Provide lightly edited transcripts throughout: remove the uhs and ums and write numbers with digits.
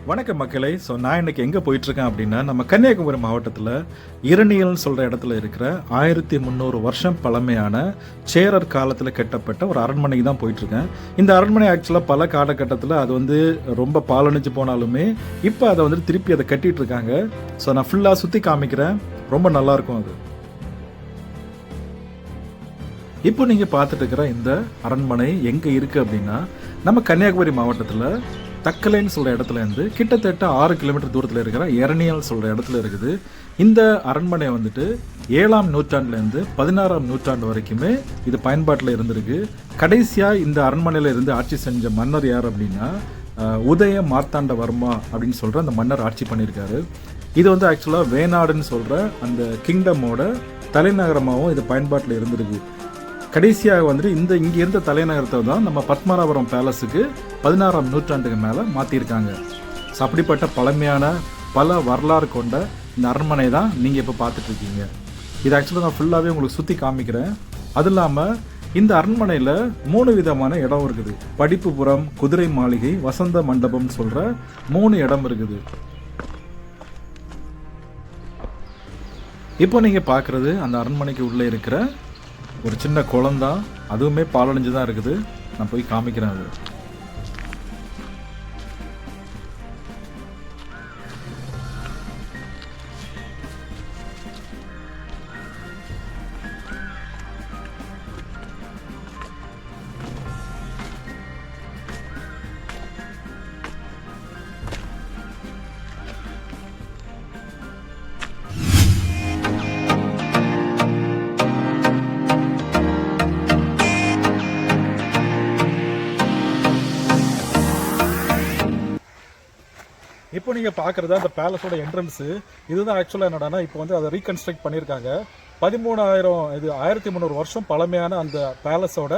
வணக்கம் மக்களே. ஸோ நான் இன்னைக்கு எங்கே போயிட்டுருக்கேன் அப்படின்னா, நம்ம கன்னியாகுமரி மாவட்டத்தில் இரணியல்னு சொல்கிற இடத்துல இருக்கிற 1300 வருஷம் பழமையான சேரர் காலத்தில் கட்டப்பட்ட ஒரு அரண்மனைக்கு தான் போயிட்டுருக்கேன். இந்த அரண்மனை ஆக்சுவலாக பல காலகட்டத்தில் அது வந்து ரொம்ப பாலணிஞ்சு போனாலுமே இப்போ அதை வந்து திருப்பி அதை கட்டிகிட்டு இருக்காங்க. ஸோ நான் ஃபுல்லாக சுற்றி காமிக்கிறேன், ரொம்ப நல்லாயிருக்கும் அது. இப்போ நீங்கள் பார்த்துட்டு இருக்கிற இந்த அரண்மனை எங்கே இருக்குது அப்படின்னா, நம்ம கன்னியாகுமரி மாவட்டத்தில் தக்கலைன்னு சொல்கிற இடத்துல இருந்து கிட்டத்தட்ட 6 கிலோமீட்டர் தூரத்தில் இருக்கிற இரணியல் சொல்கிற இடத்துல இருக்குது. இந்த அரண்மனை வந்துட்டு 7ஆம் நூற்றாண்டுலேருந்து 16ஆம் நூற்றாண்டு வரைக்குமே இது பயன்பாட்டில் இருந்திருக்கு. கடைசியாக இந்த அரண்மனையில் இருந்து ஆட்சி செஞ்ச மன்னர் யார் அப்படின்னா, உதய மார்த்தாண்டவர்மா அப்படின்னு சொல்கிற அந்த மன்னர் ஆட்சி பண்ணியிருக்காரு. இது வந்து ஆக்சுவலாக வேணாடுன்னு சொல்கிற அந்த கிங்டமோட தலைநகரமாகவும் இது பயன்பாட்டில் இருந்திருக்கு. கடைசியாக வந்துட்டு இங்கே இருந்த தலைநகரத்தை தான் நம்ம பத்மநாபபுரம் பேலஸுக்கு 16ஆம் நூற்றாண்டுக்கு மேலே மாற்றிருக்காங்க. ஸோ அப்படிப்பட்ட பழமையான பல வரலாறு கொண்ட இந்த அரண்மனை தான் நீங்கள் இப்போ பார்த்துட்ருக்கீங்க. இது ஆக்சுவலாக நான் ஃபுல்லாகவே உங்களுக்கு சுற்றி காமிக்கிறேன். அது இல்லாமல் இந்த அரண்மனையில் 3 விதமான இடம் இருக்குது. படிப்புபுரம், குதிரை மாளிகை, வசந்த மண்டபம்னு சொல்கிற 3 இடம் இருக்குது. இப்போ நீங்கள் பார்க்குறது அந்த அரண்மனைக்கு உள்ளே இருக்கிற ஒரு சின்ன குளம்தான், அதுவுமே பாலடைஞ்சு தான் இருக்குது. நான் போய் காமிக்கிறேன் அது. இப்போ நீங்கள் பார்க்குறது அந்த பேலஸோட என்ட்ரன்ஸு. இதுதான் ஆக்சுவலாக என்னடானா, இப்போ வந்து அதை ரீகன்ஸ்ட்ரக்ட் பண்ணியிருக்காங்க. 1300 வருஷம் பழமையான அந்த பேலஸோட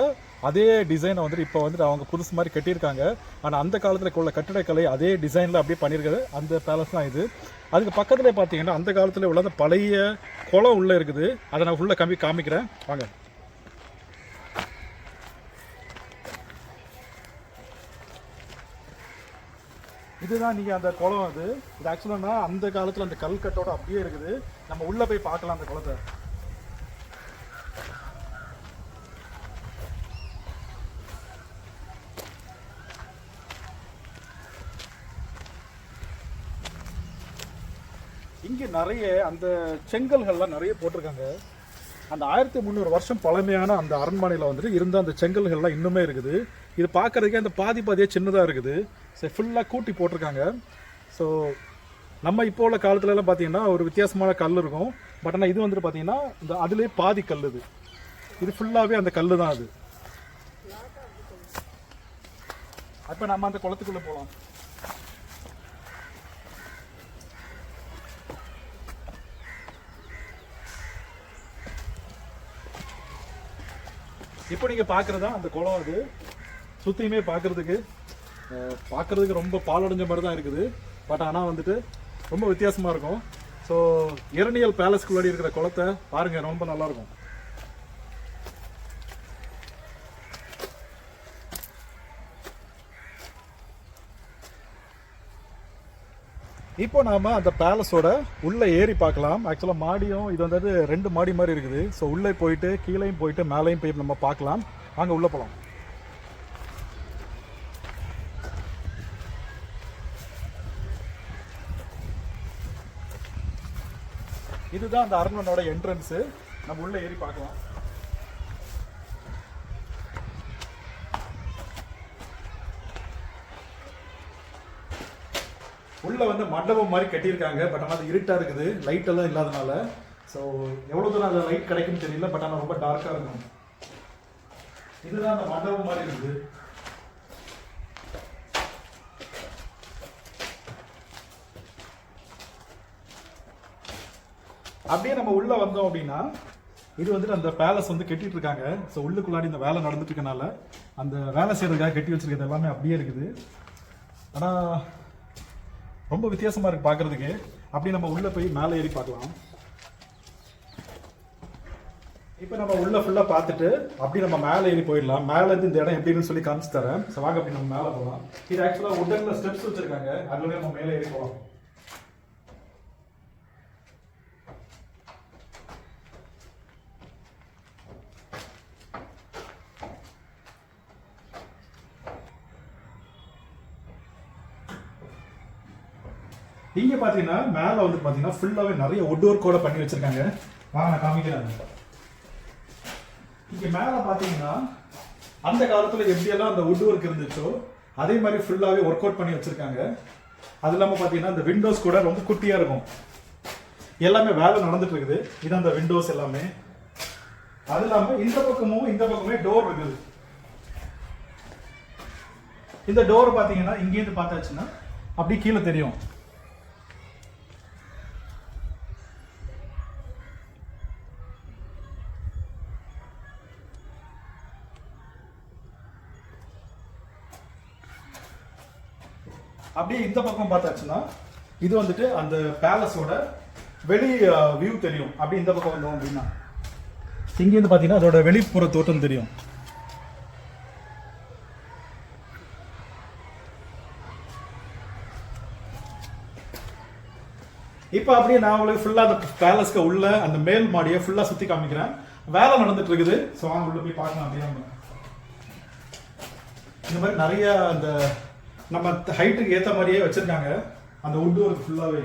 அதே டிசைனை வந்துட்டு இப்போ வந்துட்டு அவங்க புதுசு மாதிரி கட்டியிருக்காங்க. ஆனால் அந்த காலத்தில் உள்ள கட்டிடக்கலை அதே டிசைனில் அப்படியே பண்ணியிருக்காது அந்த பேலஸ் தான் இது. அதுக்கு பக்கத்தில் பார்த்தீங்கன்னா அந்த காலத்தில் உள்ள அந்த பழைய குளம் உள்ளே இருக்குது. அதை நான் ஃபுல்லாக காமிக்கிறேன் வாங்க. இதுதான் நீங்கள் அந்த குளம். இது ஆக்சுவலாக அந்த காலத்தில் அந்த கல்கட்டோட அப்படியே இருக்குது. நம்ம உள்ளே போய் பார்க்கலாம் அந்த குளத்தை. இங்கே நிறைய அந்த செங்கல்கள்லாம் நிறைய போட்டிருக்காங்க. அந்த 1300 வருஷம் பழமையான அந்த அரண்மனையில் வந்துட்டு இருந்த அந்த செங்கல்கள்லாம் இன்னுமே இருக்குது. இது பார்க்குறதுக்கே அந்த பாதியே சின்னதாக இருக்குது. ஸோ ஃபுல்லாக கூட்டி போட்டிருக்காங்க. ஸோ நம்ம இப்போ உள்ள காலத்துலலாம் பார்த்தீங்கன்னா ஒரு வித்தியாசமான கல் இருக்கும். பட் ஆனால் இது வந்துட்டு பார்த்தீங்கன்னா இந்த அதுலேயே பாதி கல் இது ஃபுல்லாகவே அந்த கல் தான் அது. அப்போ நம்ம அந்த குளத்துக்குள்ளே போகலாம். இப்போ நீங்கள் பார்க்குறது தான் அந்த குளம். அது சுற்றியுமே பார்க்குறதுக்கு ரொம்ப பாலடைஞ்ச மாதிரி தான் இருக்குது. பட் ஆனால் வந்துட்டு ரொம்ப வித்தியாசமாக இருக்கும். ஸோ இரணியல் பேலஸ்க்குள்ளாடி இருக்கிற குளத்தை பாருங்கள், ரொம்ப நல்லாயிருக்கும். இப்போ நாம் அந்த பேலஸோட உள்ளே ஏறி பார்க்கலாம். ஆக்சுவலாக மாடியும் இது வந்து 2 மாடி மாதிரி இருக்குது. ஸோ உள்ளே போயிட்டு கீழேயும் போயிட்டு மேலேயும் போய் நம்ம பார்க்கலாம். அங்கே உள்ளே போகலாம். இதுதான் அந்த அரண்மனையோட என்ட்ரன்ஸு. நம்ம உள்ளே ஏறி பார்க்கலாம். உள்ளே வந்து மண்டபம் மாதிரி கட்டியிருக்காங்க. பட் ஆனால் அது இருட்டாக இருக்குது, லைட்டெல்லாம் இல்லாதனால. ஸோ எவ்வளோ தூரம் அதில் லைட் கிடைக்கும்னு தெரியல. பட் ஆனால் ரொம்ப டார்க்காக இருக்கும். இதுதான் அந்த மண்டபம் மாதிரி இருக்குது. அப்படியே நம்ம உள்ளே வந்தோம் அப்படின்னா இது வந்துட்டு அந்த பேலஸ் வந்து கட்டிட்டு இருக்காங்க. ஸோ உள்ளுக்குள்ளாடி இந்த வேலை நடந்துட்டு இருக்கனால அந்த வேலை செய்யறதுக்காக கட்டி வச்சிருக்கிறது எல்லாமே அப்படியே இருக்குது. ஆனால் ரொம்ப வித்தியாசமாக இருக்குது பார்க்குறதுக்கு. அப்படி நம்ம உள்ளே போய் மேலே ஏறி பார்க்கலாம். இப்போ நம்ம உள்ள ஃபுல்லாக பார்த்துட்டு அப்படி நம்ம மேலே ஏறி போயிடலாம். மேலேருந்து இந்த இடம் எப்படின்னு சொல்லி காமிச்சு தரேன். ஸோ வாங்க அப்படி நம்ம மேலே போகலாம். இது ஆக்சுவலாக உடனில் ஸ்டெப்ஸ் வச்சுருக்காங்க, அதுலேயே நம்ம மேலே ஏறி போகலாம். இங்கே பார்த்தீங்கன்னா மேலே வந்து பார்த்தீங்கன்னா ஃபுல்லாகவே நிறைய வுட் ஒர்க்கோட பண்ணி வச்சுருக்காங்க. வாங்க நான் காமிக்கிறேன். இங்கே மேலே பார்த்தீங்கன்னா அந்த காலத்தில் எப்படியெல்லாம் அந்த வுட் ஒர்க் இருந்துச்சோ அதே மாதிரி ஃபுல்லாகவே ஒர்க் அவுட் பண்ணி வச்சுருக்காங்க. அது இல்லாமல் பார்த்தீங்கன்னா இந்த விண்டோஸ் கூட ரொம்ப குட்டியாக இருக்கும். எல்லாமே வேலை நடந்துட்டு இருக்குது. இது அந்த விண்டோஸ் எல்லாமே. அது இல்லாமல் இந்த பக்கமே டோர் இருக்குது. இந்த டோர் பார்த்தீங்கன்னா இங்கேருந்து பார்த்தாச்சுன்னா அப்படி கீழே தெரியும். அப்படியே இந்த பக்கம் பார்த்தாச்சுன்னா இது வந்துட்டு அந்த பேலஸோட வெளி வியூ தெரியும். அப்படி இந்த பக்கம் வந்தோம் அப்படின்னா இங்கேருந்து பார்த்தீங்கன்னா அதோட வெளிப்புற தோட்டம் தெரியும். இப்போ அப்படியே நான் உங்களுக்கு ஃபுல்லாக அந்த பேலஸ்க்கு உள்ள அந்த மேல் மாடியை ஃபுல்லாக சுற்றி காமிக்கிறேன். வேலை நடந்துட்டு இருக்குது. ஸோ வாங்க உள்ள போய் பார்க்கலாம். அப்படியே இந்த மாதிரி நிறைய அந்த நம்ம ஹைட்டுக்கு ஏற்ற மாதிரியே வச்சிருக்காங்க அந்த வுட் ஒர்க் ஃபுல்லாகவே.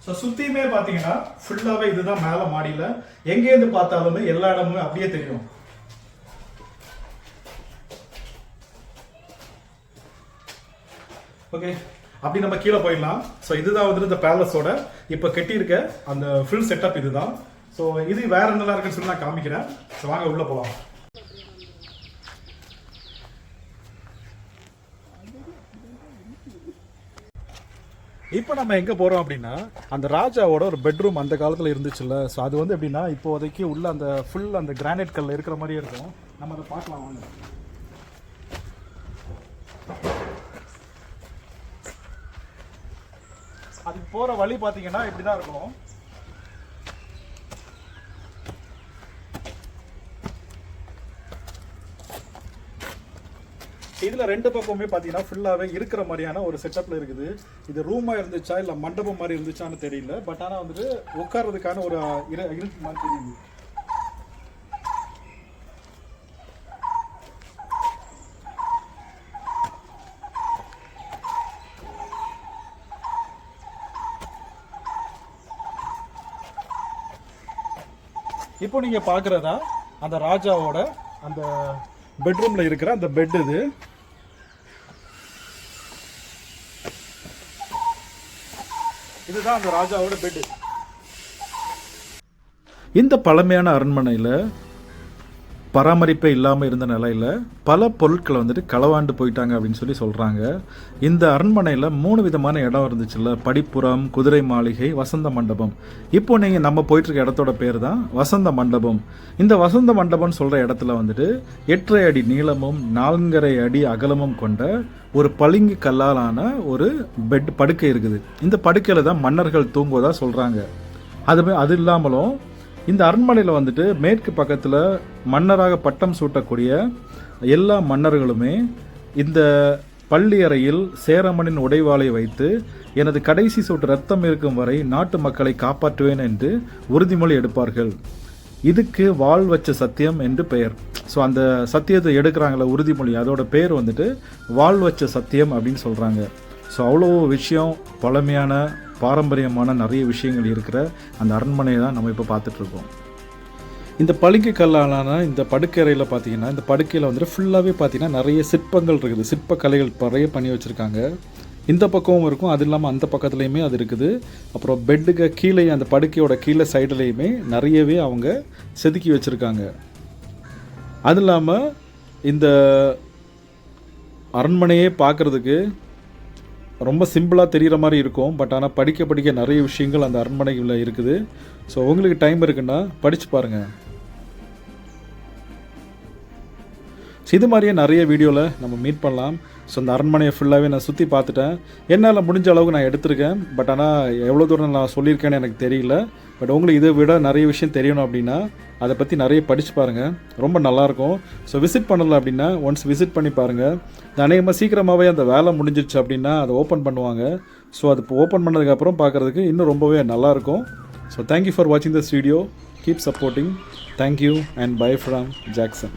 ஸோ சுற்றியுமே பார்த்தீங்கன்னா ஃபுல்லாகவே இதுதான் மேலே மாடியில். எங்கேருந்து பார்த்தாலுமே எல்லா இடமுமே அப்படியே தெரியும். ஓகே, அப்படி நம்ம கீழே போயிடலாம். ஸோ இதுதான் வந்துட்டு இந்த பேலஸோட இப்போ கட்டியிருக்க அந்த ஃபுல் செட்டப் இதுதான். ஸோ இது வேற என்னெல்லாம் இருக்குன்னு சொல்லி நான் காமிக்கிறேன். ஸோ வாங்க உள்ள போகலாம். இப்போ நம்ம எங்கே போகிறோம் அப்படின்னா அந்த ராஜாவோட ஒரு பெட்ரூம் அந்த காலத்தில் இருந்துச்சுல்ல. ஸோ அது வந்து எப்படின்னா இப்போதைக்கு உள்ள அந்த ஃபுல் அந்த கிரானைட் கல்ல இருக்கிற மாதிரியே இருக்கும். நம்ம அதை பார்க்கலாம் வாங்க. அதுக்கு போகிற வழி பார்த்தீங்கன்னா இப்படி தான் இருக்கும். இதில் ரெண்டு பக்கமே பார்த்தீங்கன்னா ஃபுல்லாகவே இருக்கிற மாதிரியான ஒரு செட்டப்பில் இருக்குது. இது ரூமாக இருந்துச்சா இல்லை மண்டபம் மாதிரி இருந்துச்சான்னு தெரியல. பட் ஆனால் வந்துட்டு உட்கார்றதுக்கான ஒரு இருக்கு மாதிரி தெரியுது. இப்போ நீங்கள் பார்க்குறதா அந்த ராஜாவோட அந்த பெட்ரூமில் இருக்கிற அந்த பெட். இதுதான் அந்த ராஜாவோட பெட். இந்த பழமையான அரண்மனையில் பராமரிப்பே இல்லாமல் இருந்த நிலையில் பல பொருட்களை வந்துட்டு களவாண்டு போயிட்டாங்க அப்படின்னு சொல்லி சொல்கிறாங்க. இந்த அரண்மனையில் 3 விதமான இடம் இருந்துச்சுல்ல. படிப்புறம், குதிரை மாளிகை, வசந்த மண்டபம். இப்போ நீங்கள் நம்ம போயிட்டுருக்க இடத்தோட பேர் தான் வசந்த மண்டபம். இந்த வசந்த மண்டபம்னு சொல்கிற இடத்துல வந்துட்டு 8.5 அடி நீளமும் 4.5 அடி அகலமும் கொண்ட ஒரு பளிங்கு கல்லாலான ஒரு பெட் படுக்கை இருக்குது. இந்த படுக்கையில் தான் மன்னர்கள் தூங்குவதாக சொல்கிறாங்க. அது இல்லாமலும் இந்த அரண்மனையில் வந்துட்டு மேற்கு பக்கத்தில் மன்னராக பட்டம் சூட்டக்கூடிய எல்லா மன்னர்களுமே இந்த பள்ளி அறையில் சேரமனின் உடைவாளை வைத்து எனது கடைசி சொட்டு ரத்தம் இருக்கும் வரை நாட்டு மக்களை காப்பாற்றுவேன் என்று உறுதிமொழி எடுப்பார்கள். இதுக்கு வாள் வச்ச சத்தியம் என்று பெயர். ஸோ அந்த சத்தியத்தை எடுக்கிறாங்கள உறுதிமொழி, அதோட பேர் வந்துட்டு வாள் வச்ச சத்தியம் அப்படின்னு சொல்கிறாங்க. ஸோ அவ்வளோ விஷயம், பழமையான பாரம்பரியமான நிறைய விஷயங்கள் இருக்கிற அந்த அரண்மனையை தான் நம்ம இப்போ பார்த்துட்ருக்கோம். இந்த பளிங்கு கல்லாலான இந்த படுக்கறையில் பார்த்தீங்கன்னா இந்த படுக்கையில் வந்துட்டு ஃபுல்லாகவே பார்த்தீங்கன்னா நிறைய சிற்பங்கள் இருக்குது. சிற்பக்கலைகள் நிறைய பண்ணி வச்சுருக்காங்க. இந்த பக்கமும் இருக்கும், அது இல்லாமல் அந்த பக்கத்துலேயுமே அது இருக்குது. அப்புறம் பெட்டுக்கு கீழே அந்த படுக்கையோட கீழே சைடுலேயுமே நிறையவே அவங்க செதுக்கி வச்சுருக்காங்க. அது இல்லாமல் இந்த அரண்மனையே பார்க்குறதுக்கு ரொம்ப சிம்பிளாக தெரிகிற மாதிரி இருக்கும். பட் ஆனால் படிக்க நிறைய விஷயங்கள் அந்த அரண்மனையில் இருக்குது. ஸோ உங்களுக்கு டைம் இருக்குன்னா படித்து பாருங்கள். ஸோ இது மாதிரியே நிறைய வீடியோவில் நம்ம மீட் பண்ணலாம். ஸோ இந்த அரண்மனையை ஃபுல்லாகவே நான் சுற்றி பார்த்துட்டேன். என்னால் முடிஞ்ச அளவுக்கு நான் எடுத்திருக்கேன். பட் ஆனால் எவ்வளோ தூரம் நான் சொல்லியிருக்கேன்னு எனக்கு தெரியல. பட் உங்களுக்கு இதை விட நிறைய விஷயம் தெரியணும் அப்படின்னா அதை பற்றி நிறைய படித்து பாருங்கள், ரொம்ப நல்லாயிருக்கும். ஸோ விசிட் பண்ணலை அப்படின்னா ஒன்ஸ் விசிட் பண்ணி பாருங்கள். அநேகமாக சீக்கிரமாகவே அந்த வேலை முடிஞ்சிருச்சு அப்படின்னா அதை ஓப்பன் பண்ணுவாங்க. ஸோ அது இப்போ ஓப்பன் பண்ணதுக்கப்புறம் பார்க்குறதுக்கு இன்னும் ரொம்பவே நல்லாயிருக்கும். ஸோ தேங்க்யூ ஃபார் வாட்சிங் this video. Keep supporting. Thank you and by from Jackson.